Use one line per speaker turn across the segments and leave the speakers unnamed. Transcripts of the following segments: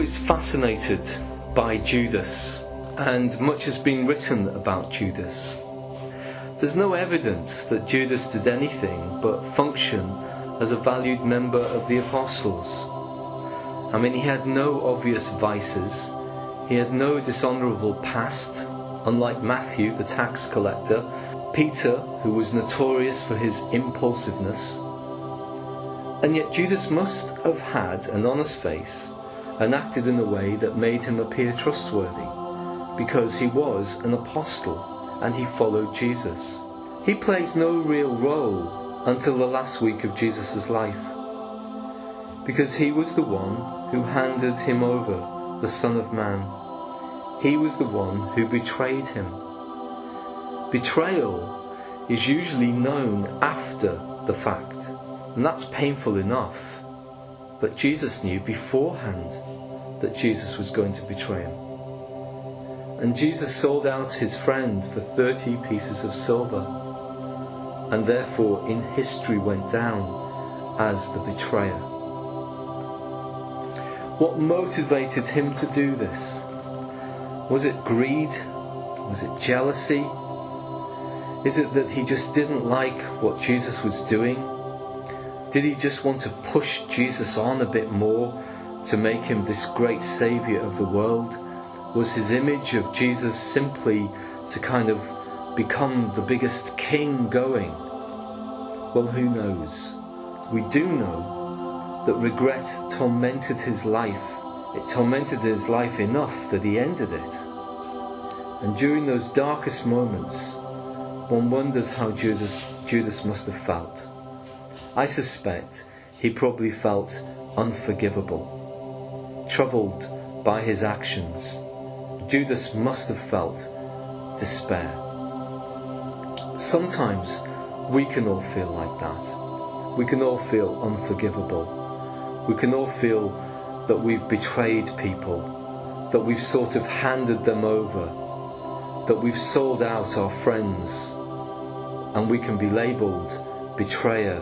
always fascinated by Judas, and much has been written about Judas. There's no evidence that Judas did anything but function as a valued member of the apostles. I mean, he had no obvious vices, he had no dishonourable past, unlike Matthew, the tax collector, Peter, who was notorious for his impulsiveness. And yet Judas must have had an honest face and acted in a way that made him appear trustworthy, because he was an apostle and he followed Jesus. He plays no real role until the last week of Jesus' life, because he was the one who handed him over, the Son of Man. He was the one who betrayed him. Betrayal is usually known after the fact, and that's painful enough. But Jesus knew beforehand that Jesus was going to betray him. And Jesus sold out his friend for 30 pieces of silver, and therefore in history went down as the betrayer. What motivated him to do this? Was it greed? Was it jealousy? Is it that he just didn't like what Jesus was doing? Did he just want to push Jesus on a bit more to make him this great saviour of the world? Was his image of Jesus simply to kind of become the biggest king going? Well, who knows? We do know that regret tormented his life. It tormented his life enough that he ended it. And during those darkest moments, one wonders how Judas must have felt. I suspect he probably felt unforgivable, troubled by his actions. Judas must have felt despair. Sometimes we can all feel like that. We can all feel unforgivable. We can all feel that we've betrayed people, that we've sort of handed them over, that we've sold out our friends, and we can be labelled betrayer.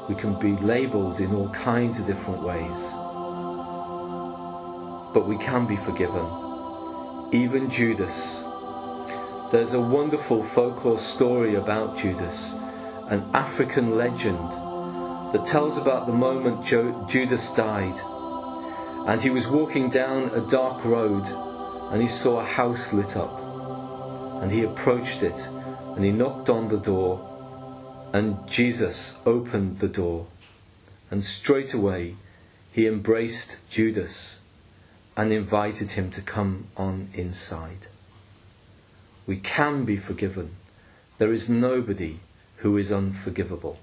We can be labelled in all kinds of different ways. But we can be forgiven. Even Judas. There's a wonderful folklore story about Judas, an African legend that tells about the moment Judas died, and he was walking down a dark road and he saw a house lit up, and he approached it and he knocked on the door, and Jesus opened the door, and straight away he embraced Judas and invited him to come on inside. We can be forgiven. There is nobody who is unforgivable.